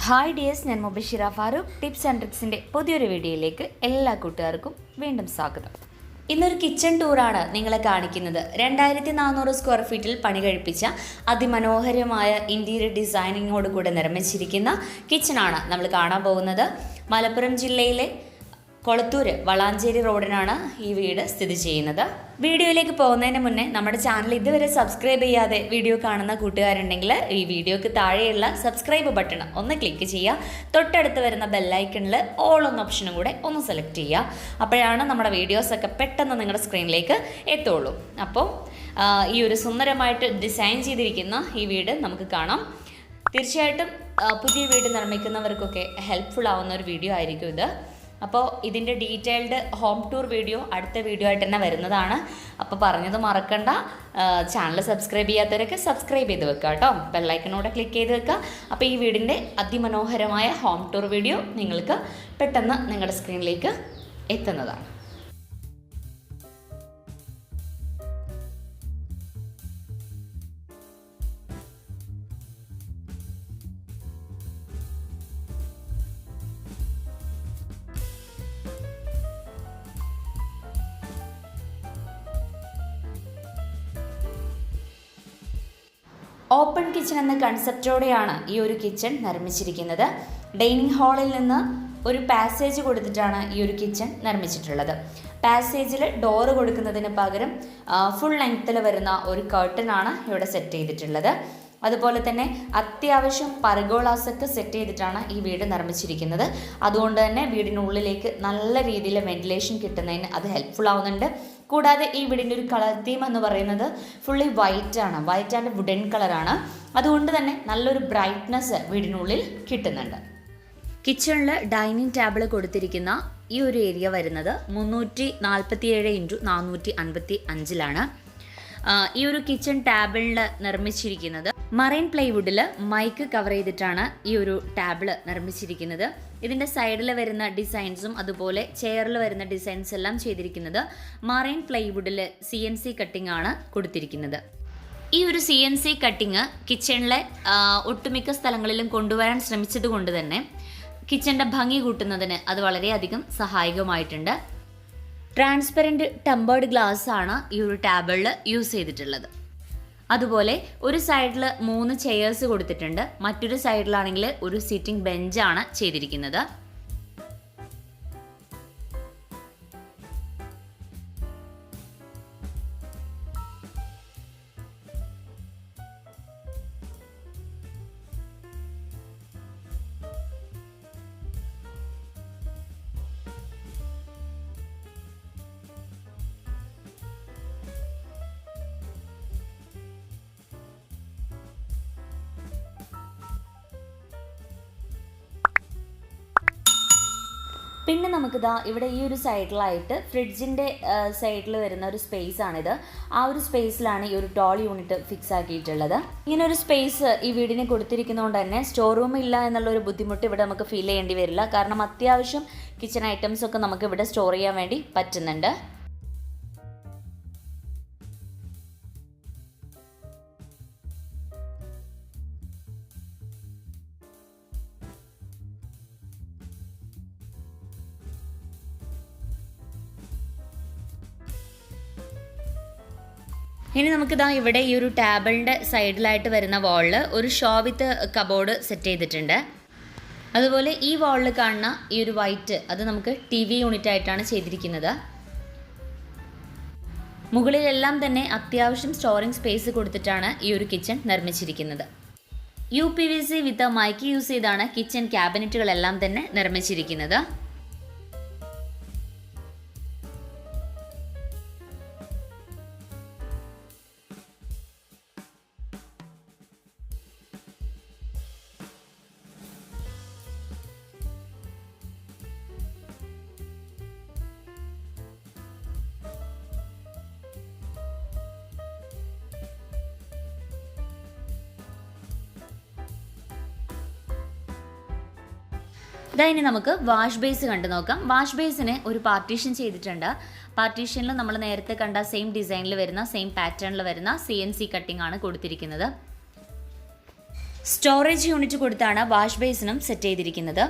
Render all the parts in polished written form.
Hi dears, ഞാൻ Mubashira Farooq. Tips and ട്രിക്സിൻ്റെ പുതിയൊരു വീഡിയോയിലേക്ക് എല്ലാ കൂട്ടുകാർക്കും വീണ്ടും സ്വാഗതം. ഇന്നൊരു കിച്ചൺ ടൂറാണ് നിങ്ങളെ കാണിക്കുന്നത്. 2400 സ്ക്വയർ ഫീറ്റിൽ പണി കഴിപ്പിച്ച അതിമനോഹരമായ ഇൻറ്റീരിയർ ഡിസൈനിങ്ങോട് കൂടെ നിർമ്മിച്ചിരിക്കുന്ന കിച്ചണാണ് നമ്മൾ കാണാൻ പോകുന്നത്. മലപ്പുറം ജില്ലയിലെ കൊളത്തൂർ വളാഞ്ചേരി റോഡിനാണ് ഈ വീട് സ്ഥിതി ചെയ്യുന്നത്. വീഡിയോയിലേക്ക് പോകുന്നതിന് മുന്നേ നമ്മുടെ ചാനൽ ഇതുവരെ സബ്സ്ക്രൈബ് ചെയ്യാതെ വീഡിയോ കാണുന്ന കൂട്ടുകാരുണ്ടെങ്കിൽ ഈ വീഡിയോക്ക് താഴെയുള്ള സബ്സ്ക്രൈബ് ബട്ടൺ ഒന്ന് ക്ലിക്ക് ചെയ്യുക. തൊട്ടടുത്ത് വരുന്ന ബെല്ലൈക്കണിൽ ഓൾ എന്ന ഓപ്ഷനും കൂടെ ഒന്ന് സെലക്ട് ചെയ്യുക. അപ്പോഴാണ് നമ്മുടെ വീഡിയോസൊക്കെ പെട്ടെന്ന് നിങ്ങളുടെ സ്ക്രീനിലേക്ക് എത്തുള്ളൂ. അപ്പോൾ ഈ ഒരു സുന്ദരമായിട്ട് ഡിസൈൻ ചെയ്തിരിക്കുന്ന ഈ വീട് നമുക്ക് കാണാം. തീർച്ചയായിട്ടും പുതിയ വീട് നിർമ്മിക്കുന്നവർക്കൊക്കെ ഹെൽപ്ഫുൾ ആവുന്ന ഒരു വീഡിയോ ആയിരിക്കും ഇത്. അപ്പോൾ ഇതിൻ്റെ ഡീറ്റെയിൽഡ് ഹോം ടൂർ വീഡിയോ അടുത്ത വീഡിയോ ആയിട്ട് തന്നെ വരുന്നതാണ്. അപ്പോൾ പറഞ്ഞത് മറക്കണ്ട, ചാനൽ സബ്സ്ക്രൈബ് ചെയ്യാത്തവരൊക്കെ സബ്സ്ക്രൈബ് ചെയ്ത് വെക്കുക കേട്ടോ. ബെല്ലൈക്കനോടെ ക്ലിക്ക് ചെയ്ത് വെക്കുക. അപ്പോൾ ഈ വീടിൻ്റെ അതിമനോഹരമായ ഹോം ടൂർ വീഡിയോ നിങ്ങൾക്ക് പെട്ടെന്ന് നിങ്ങളുടെ സ്ക്രീനിലേക്ക് എത്തുന്നതാണ്. ഓപ്പൺ കിച്ചൺ എന്ന കൺസെപ്റ്റോടെയാണ് ഈ ഒരു കിച്ചൺ നിർമ്മിച്ചിരിക്കുന്നത്. ഡൈനിങ് ഹാളിൽ നിന്ന് ഒരു പാസേജ് കൊടുത്തിട്ടാണ് ഈ ഒരു കിച്ചൺ നിർമ്മിച്ചിട്ടുള്ളത്. പാസേജിൽ ഡോറ് കൊടുക്കുന്നതിന് പകരം ഫുൾ ലെങ്ത്തിൽ വരുന്ന ഒരു കർട്ടനാണ് ഇവിടെ സെറ്റ് ചെയ്തിട്ടുള്ളത്. അതുപോലെ തന്നെ അത്യാവശ്യം പർഗോളാസൊക്കെ സെറ്റ് ചെയ്തിട്ടാണ് ഈ വീട് നിർമ്മിച്ചിരിക്കുന്നത്. അതുകൊണ്ട് തന്നെ വീടിനുള്ളിലേക്ക് നല്ല രീതിയിൽ വെന്റിലേഷൻ കിട്ടുന്നതിന് അത് ഹെൽപ്ഫുൾ ആവുന്നുണ്ട്. കൂടാതെ ഈ വീടിൻ്റെ ഒരു കളർ തീം എന്ന് പറയുന്നത് ഫുള്ളി വൈറ്റ് ആൻഡ് വുഡൻ കളറാണ്. അതുകൊണ്ട് തന്നെ നല്ലൊരു ബ്രൈറ്റ്നസ് വീടിനുള്ളിൽ കിട്ടുന്നുണ്ട്. കിച്ചണിൽ ഡൈനിങ് ടേബിൾ കൊടുത്തിരിക്കുന്ന ഈ ഒരു ഏരിയ വരുന്നത് 347x455 ഈ ഒരു കിച്ചൺ ടേബിളിൽ നിർമ്മിച്ചിരിക്കുന്നത് മറൈൻ പ്ലൈവുഡിൽ മൈക്ക് കവർ ചെയ്തിട്ടാണ് ഈ ഒരു ടേബിൾ നിർമ്മിച്ചിരിക്കുന്നത്. ഇതിൻ്റെ സൈഡിൽ വരുന്ന ഡിസൈൻസും അതുപോലെ ചെയറിൽ വരുന്ന ഡിസൈൻസ് എല്ലാം ചെയ്തിരിക്കുന്നത് മറൈൻ പ്ലൈവുഡിൽ CNC കട്ടിംഗ് ആണ് കൊടുത്തിരിക്കുന്നത്. ഈ ഒരു CNC കട്ടിങ് കിച്ചണിലെ ഒട്ടുമിക്ക സ്ഥലങ്ങളിലും കൊണ്ടുവരാൻ ശ്രമിച്ചത് കൊണ്ട് തന്നെ കിച്ചണിൻ്റെ ഭംഗി കൂട്ടുന്നതിന് അത് വളരെയധികം സഹായകമായിട്ടുണ്ട്. ട്രാൻസ്പെറൻറ്റ് ടെമ്പേർഡ് ഗ്ലാസ് ആണ് ഈ ഒരു ടേബിളിൽ യൂസ് ചെയ്തിട്ടുള്ളത്. അതുപോലെ ഒരു സൈഡിൽ 3 ചെയേഴ്സ് കൊടുത്തിട്ടുണ്ട്. മറ്റൊരു സൈഡിലാണെങ്കിൽ ഒരു സിറ്റിംഗ് ബെഞ്ചാണ് ചെയ്തിരിക്കുന്നത്. പിന്നെ നമുക്കിതാ ഇവിടെ ഈ ഒരു സൈഡിലായിട്ട് ഫ്രിഡ്ജിൻ്റെ സൈഡിൽ വരുന്ന ഒരു സ്പേസ് ആണിത്. ആ ഒരു സ്പേസിലാണ് ഈ ഒരു ടോൾ യൂണിറ്റ് ഫിക്സ് ആക്കിയിട്ടുള്ളത്. ഇങ്ങനെ ഒരു സ്പേസ് ഈ വീടിന് കൊടുത്തിരിക്കുന്നതുകൊണ്ട് തന്നെ സ്റ്റോർ റൂം ഇല്ല എന്നുള്ളൊരു ബുദ്ധിമുട്ട് ഇവിടെ നമുക്ക് ഫീൽ ചെയ്യേണ്ടി വരില്ല. കാരണം അത്യാവശ്യം കിച്ചൺ ഐറ്റംസ് ഒക്കെ നമുക്ക് ഇവിടെ സ്റ്റോർ ചെയ്യാൻ വേണ്ടി പറ്റുന്നുണ്ട്. ഇനി നമുക്കിതാ ഇവിടെ ഈ ഒരു ടേബിളിൻ്റെ സൈഡിലായിട്ട് വരുന്ന വാളിൽ ഒരു ഷോ വിത്ത് കബോർഡ് സെറ്റ് ചെയ്തിട്ടുണ്ട്. അതുപോലെ ഈ വാളിൽ കാണുന്ന ഈ ഒരു വൈറ്റ് അത് നമുക്ക് TV യൂണിറ്റ് ആയിട്ടാണ് ചെയ്തിരിക്കുന്നത്. മുകളിലെല്ലാം തന്നെ അത്യാവശ്യം സ്റ്റോറിംഗ് സ്പേസ് കൊടുത്തിട്ടാണ് ഈ ഒരു കിച്ചൺ നിർമ്മിച്ചിരിക്കുന്നത്. UPVC വിത്ത് മൈക്ക് യൂസ് ചെയ്താണ് കിച്ചൺ ക്യാബിനറ്റുകളെല്ലാം തന്നെ നിർമ്മിച്ചിരിക്കുന്നത്. ഇനി നമുക്ക് വാഷ് ബേസ് കണ്ടു നോക്കാം. വാഷ് ബേസിന് ഒരു പാർട്ടീഷൻ ചെയ്തിട്ടുണ്ട്. പാർട്ടീഷനിൽ നമ്മൾ നേരത്തെ കണ്ട സെയിം ഡിസൈനിൽ വരുന്ന സെയിം പാറ്റേണിൽ വരുന്ന CNC കട്ടിംഗ് ആണ് കൊടുത്തിരിക്കുന്നത്. സ്റ്റോറേജ് യൂണിറ്റ് കൊടുത്താണ് വാഷ് ബേസിനും സെറ്റ് ചെയ്തിരിക്കുന്നത്.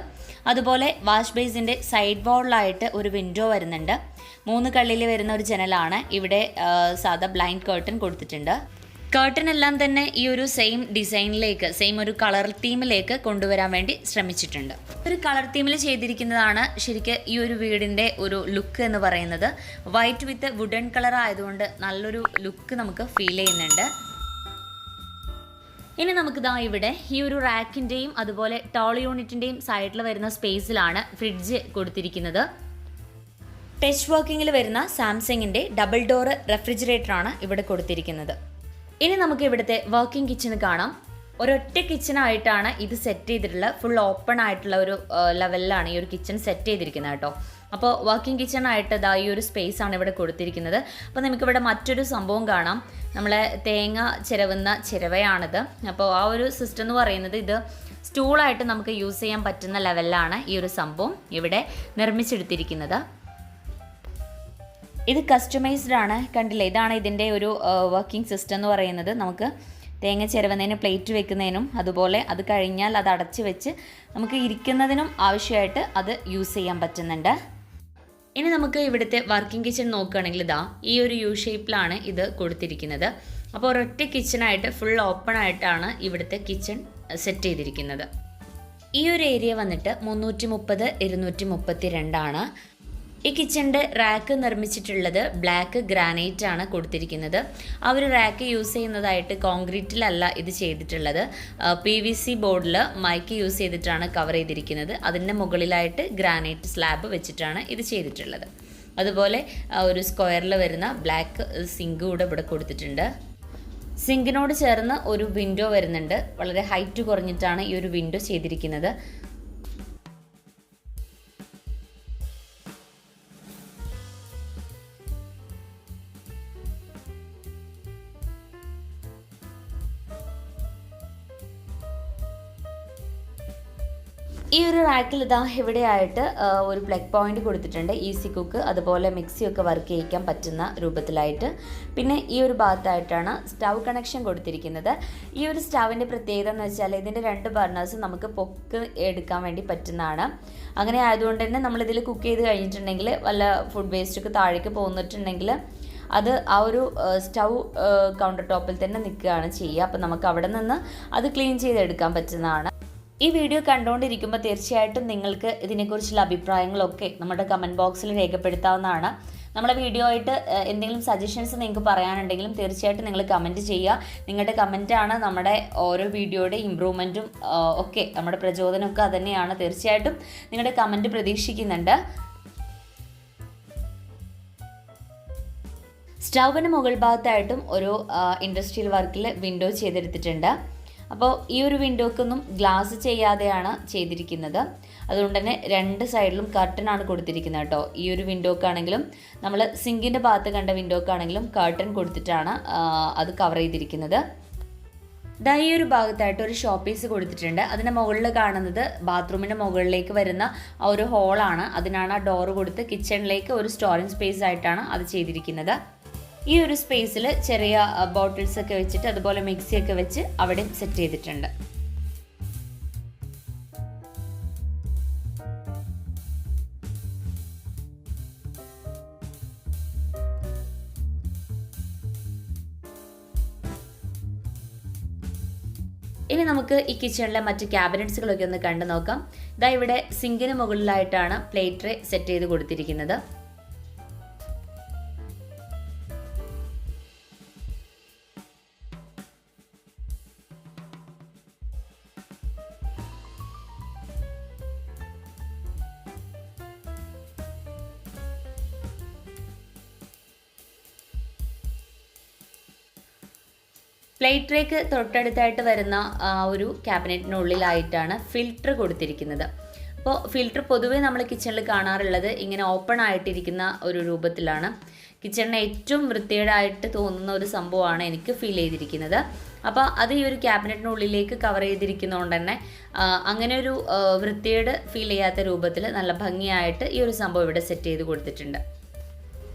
അതുപോലെ വാഷ് ബേസിൻ്റെ സൈഡ് വാളിലായിട്ട് ഒരു വിൻഡോ വരുന്നുണ്ട്. 3 കള്ളിൽ വരുന്ന ഒരു ജനലാണ്. ഇവിടെ സാധാ ബ്ലൈൻഡ് കേർട്ടൻ കൊടുത്തിട്ടുണ്ട്. കേർട്ടൻ എല്ലാം തന്നെ ഈ ഒരു സെയിം ഡിസൈനിലേക്ക്, സെയിം ഒരു കളർ തീമിലേക്ക് കൊണ്ടുവരാൻ വേണ്ടി ശ്രമിച്ചിട്ടുണ്ട്. ഒരു കളർ തീമിൽ ചെയ്തിരിക്കുന്നതാണ് ശരിക്കും ഈ ഒരു വീടിൻ്റെ ഒരു ലുക്ക് എന്ന് പറയുന്നത്. വൈറ്റ് വിത്ത് വുഡൻ കളർ ആയതുകൊണ്ട് നല്ലൊരു ലുക്ക് നമുക്ക് ഫീൽ ചെയ്യുന്നുണ്ട്. ഇനി നമുക്കിതാ ഇവിടെ ഈ ഒരു റാക്കിൻ്റെയും അതുപോലെ ടോൾ യൂണിറ്റിൻ്റെയും സൈഡിൽ വരുന്ന സ്പേസിലാണ് ഫ്രിഡ്ജ് കൊടുത്തിരിക്കുന്നത്. ടച്ച് വർക്കിങ്ങിൽ വരുന്ന സാംസങ്ങിൻ്റെ ഡബിൾ ഡോർ റെഫ്രിജറേറ്ററാണ് ഇവിടെ കൊടുത്തിരിക്കുന്നത്. ഇനി നമുക്ക് ഇവിടുത്തെ വർക്കിംഗ് കിച്ചൺ കാണാം. ഒരൊറ്റ കിച്ചണായിട്ടാണ് ഇത് സെറ്റ് ചെയ്തിട്ടുള്ളത്. ഫുൾ ഓപ്പൺ ആയിട്ടുള്ള ഒരു ലെവലിലാണ് ഈ ഒരു കിച്ചൺ സെറ്റ് ചെയ്തിരിക്കുന്നത് കേട്ടോ. അപ്പോൾ വർക്കിംഗ് കിച്ചൺ ആയിട്ട് ഇതാ ഈ ഒരു സ്പേസ് ആണ് ഇവിടെ കൊടുത്തിരിക്കുന്നത്. അപ്പോൾ നമുക്കിവിടെ മറ്റൊരു സംഭവം കാണാം. നമ്മളെ തേങ്ങ ചിരവുന്ന ചിരവയാണിത്. അപ്പോൾ ആ ഒരു സിസ്റ്റം എന്ന് പറയുന്നത് ഇത് സ്റ്റൂളായിട്ട് നമുക്ക് യൂസ് ചെയ്യാൻ പറ്റുന്ന ലെവലിലാണ് ഈ ഒരു സംഭവം ഇവിടെ നിർമ്മിച്ചെടുത്തിരിക്കുന്നത്. ഇത് കസ്റ്റമൈസ്ഡ് ആണ്, കണ്ടില്ലേ? ഇതാണ് ഇതിൻ്റെ ഒരു വർക്കിംഗ് സിസ്റ്റം എന്ന് പറയുന്നത്. നമുക്ക് തേങ്ങ ചിരവുന്നതിന് പ്ലേറ്റ് വെക്കുന്നതിനും അതുപോലെ അത് കഴിഞ്ഞാൽ അത് അടച്ച് വെച്ച് നമുക്ക് ഇരിക്കുന്നതിനും ആവശ്യമായിട്ട് അത് യൂസ് ചെയ്യാൻ പറ്റുന്നുണ്ട്. ഇനി നമുക്ക് ഇവിടുത്തെ വർക്കിംഗ് കിച്ചൺ നോക്കുകയാണെങ്കിൽ ഇതാ ഈ ഒരു യു ഷേപ്പിലാണ് ഇത് കൊടുത്തിരിക്കുന്നത്. അപ്പോൾ ഒരൊറ്റ കിച്ചണായിട്ട് ഫുൾ ഓപ്പൺ ആയിട്ടാണ് ഇവിടുത്തെ കിച്ചൺ സെറ്റ് ചെയ്തിരിക്കുന്നത്. ഈ ഒരു ഏരിയ വന്നിട്ട് 330 232 ആണ്. ഈ കിച്ചണിൻ്റെ റാക്ക് നിർമ്മിച്ചിട്ടുള്ളത് ബ്ലാക്ക് ഗ്രാനൈറ്റ് ആണ് കൊടുത്തിരിക്കുന്നത്. ആ ഒരു റാക്ക് യൂസ് ചെയ്യുന്നതായിട്ട് കോൺക്രീറ്റിലല്ല ഇത് ചെയ്തിട്ടുള്ളത്. PVC ബോർഡിൽ മൈക്ക് യൂസ് ചെയ്തിട്ടാണ് കവർ ചെയ്തിരിക്കുന്നത്. അതിൻ്റെ മുകളിലായിട്ട് ഗ്രാനൈറ്റ് സ്ലാബ് വെച്ചിട്ടാണ് ഇത് ചെയ്തിട്ടുള്ളത്. അതുപോലെ ഒരു സ്ക്വയറിൽ വരുന്ന ബ്ലാക്ക് സിങ്ക് കൂടെ ഇവിടെ കൊടുത്തിട്ടുണ്ട്. സിങ്കിനോട് ചേർന്ന് ഒരു വിൻഡോ വരുന്നുണ്ട്. വളരെ ഹൈറ്റ് കുറഞ്ഞിട്ടാണ് ഈ ഒരു വിൻഡോ ചെയ്തിരിക്കുന്നത്. ഈ ഒരു റാക്കിൽ ഇതാ ഇവിടെയായിട്ട് ഒരു പ്ലഗ് പോയിന്റ് കൊടുത്തിട്ടുണ്ട്. ഈസി കുക്ക് അതുപോലെ മിക്സിയൊക്കെ വർക്ക് ചെയ്യിക്കാൻ പറ്റുന്ന രൂപത്തിലായിട്ട്. പിന്നെ ഈ ഒരു ഭാഗത്തായിട്ടാണ് സ്റ്റൗ കണക്ഷൻ കൊടുത്തിരിക്കുന്നത്. ഈ ഒരു സ്റ്റൗവിൻ്റെ പ്രത്യേകത എന്ന് വെച്ചാൽ ഇതിൻ്റെ 2 ബർണേഴ്സ് നമുക്ക് പൊക്ക് എടുക്കാൻ വേണ്ടി പറ്റുന്നതാണ്. അങ്ങനെ ആയതുകൊണ്ട് തന്നെ നമ്മളിതിൽ കുക്ക് ചെയ്ത് കഴിഞ്ഞിട്ടുണ്ടെങ്കിൽ വല്ല ഫുഡ് വേസ്റ്റൊക്കെ താഴേക്ക് പോന്നിട്ടുണ്ടെങ്കിൽ അത് ആ ഒരു സ്റ്റൗ കൗണ്ടർ ടോപ്പിൽ തന്നെ നിൽക്കുകയാണ് ചെയ്യുക. അപ്പോൾ നമുക്ക് അവിടെ നിന്ന് അത് ക്ലീൻ ചെയ്തെടുക്കാൻ പറ്റുന്നതാണ്. ഈ വീഡിയോ കണ്ടുകൊണ്ടിരിക്കുമ്പോൾ തീർച്ചയായിട്ടും നിങ്ങൾക്ക് ഇതിനെക്കുറിച്ചുള്ള അഭിപ്രായങ്ങളൊക്കെ നമ്മുടെ കമൻറ്റ് ബോക്സിൽ രേഖപ്പെടുത്താവുന്നതാണ്. നമ്മുടെ വീഡിയോ ആയിട്ട് എന്തെങ്കിലും സജഷൻസ് നിങ്ങൾക്ക് പറയാനുണ്ടെങ്കിലും തീർച്ചയായിട്ടും നിങ്ങൾ കമൻറ്റ് ചെയ്യുക. നിങ്ങളുടെ കമൻറ്റാണ് നമ്മുടെ ഓരോ വീഡിയോയുടെ ഇമ്പ്രൂവ്മെൻറ്റും ഒക്കെ നമ്മുടെ പ്രചോദനമൊക്കെ അതുതന്നെയാണ്. തീർച്ചയായിട്ടും നിങ്ങളുടെ കമൻറ്റ് പ്രതീക്ഷിക്കുന്നുണ്ട്. സ്റ്റൗവിന് മുകൾ ഭാഗത്തായിട്ടും ഒരു ഇൻഡസ്ട്രിയൽ വർക്കിൽ വിൻഡോ ചെയ്തെടുത്തിട്ടുണ്ട്. അപ്പോൾ ഈ ഒരു വിൻഡോക്കൊന്നും ഗ്ലാസ് ചെയ്യാതെയാണ് ചെയ്തിരിക്കുന്നത്. അതുകൊണ്ട് തന്നെ 2 സൈഡിലും കർട്ടനാണ് കൊടുത്തിരിക്കുന്നത് കേട്ടോ. ഈ ഒരു വിൻഡോക്കാണെങ്കിലും നമ്മൾ സിങ്കിൻ്റെ ഭാഗത്ത് കണ്ട വിൻഡോക്കാണെങ്കിലും കർട്ടൻ കൊടുത്തിട്ടാണ് അത് കവർ ചെയ്തിരിക്കുന്നത്. ഈ ഒരു ഭാഗത്തായിട്ട് ഒരു ഷോ പീസ് കൊടുത്തിട്ടുണ്ട്. അതിൻ്റെ മുകളിൽ കാണുന്നത് ബാത്റൂമിൻ്റെ മുകളിലേക്ക് വരുന്ന ആ ഒരു ഹോളാണ്. അതിനാണ് ആ ഡോറ് കൊടുത്ത് കിച്ചണിലേക്ക് ഒരു സ്റ്റോറേജ് സ്പേസ് ആയിട്ടാണ് അത് ചെയ്തിരിക്കുന്നത്. ഈ ഒരു സ്പേസിൽ ചെറിയ ബോട്ടിൽസ് ഒക്കെ വെച്ചിട്ട് അതുപോലെ മിക്സിയൊക്കെ വെച്ച് അവിടെ സെറ്റ് ചെയ്തിട്ടുണ്ട്. ഇനി നമുക്ക് ഈ കിച്ചണിലെ മറ്റ് ക്യാബിനറ്റ്സുകളൊക്കെ ഒന്ന് കണ്ടു നോക്കാം. ഇവിടെ സിങ്കിന് മുകളിലായിട്ടാണ് പ്ലേറ്റ് ട്രേ സെറ്റ് ചെയ്ത് കൊടുത്തിരിക്കുന്നത്. പ്ലേറ്റ് ട്രേക്ക് തൊട്ടടുത്തായിട്ട് വരുന്ന ഒരു ക്യാബിനറ്റിനുള്ളിലായിട്ടാണ് ഫിൽറ്റർ കൊടുത്തിരിക്കുന്നത്. അപ്പോൾ ഫിൽറ്റർ പൊതുവേ നമ്മൾ കിച്ചണിൽ കാണാറുള്ളത് ഇങ്ങനെ ഓപ്പൺ ആയിട്ടിരിക്കുന്ന ഒരു രൂപത്തിലാണ്. കിച്ചണിന് ഏറ്റവും വൃത്തികേടായിട്ട് തോന്നുന്ന ഒരു സംഭവമാണ് എനിക്ക് ഫീൽ ചെയ്തിരിക്കുന്നത്. അപ്പോൾ അത് ഈ ഒരു ക്യാബിനറ്റിനുള്ളിലേക്ക് കവർ ചെയ്തിരിക്കുന്നതുകൊണ്ട് തന്നെ അങ്ങനെ ഒരു വൃത്തികേട് ഫീൽ ചെയ്യാത്ത രൂപത്തിൽ നല്ല ഭംഗിയായിട്ട് ഈ ഒരു സംഭവം ഇവിടെ സെറ്റ് ചെയ്ത് കൊടുത്തിട്ടുണ്ട്.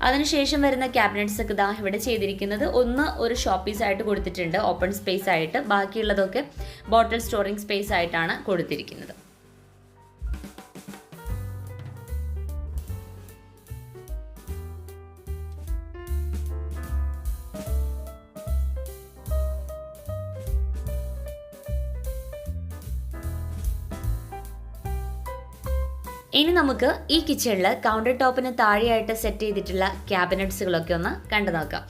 അതിനുശേഷം വരുന്ന ക്യാബിനറ്റ്സ് ഒക്കെ ഇവിടെ ചെയ്തിരിക്കുന്നത് ഒരു ഷോ പീസ് ആയിട്ട് കൊടുത്തിട്ടുണ്ട്, ഓപ്പൺ സ്പേസ് ആയിട്ട്. ബാക്കിയുള്ളതൊക്കെ ബോട്ടിൽ സ്റ്റോറിംഗ് സ്പേസ് ആയിട്ടാണ് കൊടുത്തിരിക്കുന്നത്. ഇനി നമുക്ക് ഈ കിച്ചണിൽ കൗണ്ടർ ടോപ്പിന് താഴെയായിട്ട് സെറ്റ് ചെയ്തിട്ടുള്ള ക്യാബിനറ്റ്സുകളൊക്കെ ഒന്ന് കണ്ടു നോക്കാം.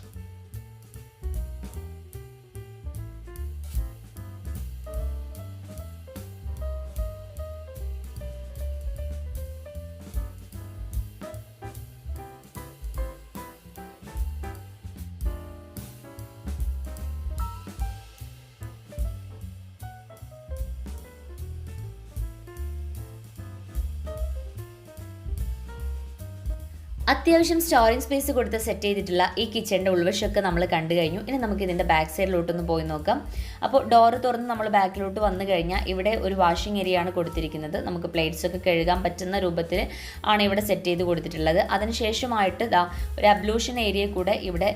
അത്യാവശ്യം സ്റ്റോറിംഗ് സ്പേസ് കൊടുത്ത് സെറ്റ് ചെയ്തിട്ടുള്ള ഈ കിച്ചണിൻ്റെ ഉൾവശമൊക്കെ നമ്മൾ കണ്ടു കഴിഞ്ഞു. ഇനി നമുക്ക് ഇതിൻ്റെ ബാക്ക് സൈഡിലോട്ടൊന്ന് പോയി നോക്കാം. അപ്പോൾ ഡോറ് തുറന്ന് നമ്മൾ ബാക്കിലോട്ട് വന്നു കഴിഞ്ഞാൽ ഇവിടെ ഒരു വാഷിംഗ് ഏരിയ ആണ് കൊടുത്തിരിക്കുന്നത്. നമുക്ക് പ്ലേറ്റ്സ് ഒക്കെ കഴുകാൻ പറ്റുന്ന രൂപത്തിൽ ആണ് ഇവിടെ സെറ്റ് ചെയ്ത് കൊടുത്തിട്ടുള്ളത്. അതിനുശേഷമായിട്ട് ഒരു അബ്ലൂഷൻ ഏരിയ കൂടെ ഇവിടെ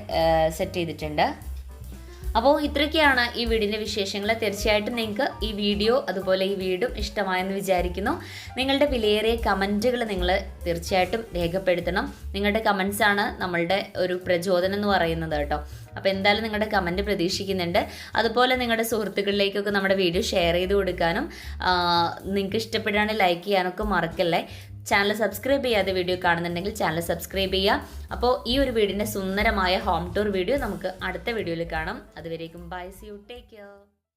സെറ്റ് ചെയ്തിട്ടുണ്ട്. അപ്പോൾ ഇത്രയൊക്കെയാണ് ഈ വീടിൻ്റെ വിശേഷങ്ങൾ. തീർച്ചയായിട്ടും നിങ്ങൾക്ക് ഈ വീഡിയോ അതുപോലെ ഈ വീടും ഇഷ്ടമായെന്ന് വിചാരിക്കുന്നു. നിങ്ങളുടെ വിലയേറിയ കമൻറ്റുകൾ നിങ്ങൾ തീർച്ചയായിട്ടും രേഖപ്പെടുത്തണം. നിങ്ങളുടെ കമൻസാണ് നമ്മളുടെ ഒരു പ്രചോദനം എന്ന് പറയുന്നത് കേട്ടോ. അപ്പോൾ എന്തായാലും നിങ്ങളുടെ കമൻറ്റ് പ്രതീക്ഷിക്കുന്നുണ്ട്. അതുപോലെ നിങ്ങളുടെ സുഹൃത്തുക്കളിലേക്കൊക്കെ നമ്മുടെ വീഡിയോ ഷെയർ ചെയ്ത് കൊടുക്കാനും നിങ്ങൾക്ക് ഇഷ്ടപ്പെടുകയാണെങ്കിൽ ലൈക്ക് ചെയ്യാനൊക്കെ മറക്കല്ലേ. ചാനൽ സബ്സ്ക്രൈബ് ചെയ്യാതെ വീഡിയോ കാണുന്നുണ്ടെങ്കിൽ ചാനൽ സബ്സ്ക്രൈബ് ചെയ്യുക. അപ്പോൾ ഈ ഒരു വീടിൻ്റെ സുന്ദരമായ ഹോം ടൂർ വീഡിയോ നമുക്ക് അടുത്ത വീഡിയോയിൽ കാണാം. അതുവരേക്കും bye, see you, take care.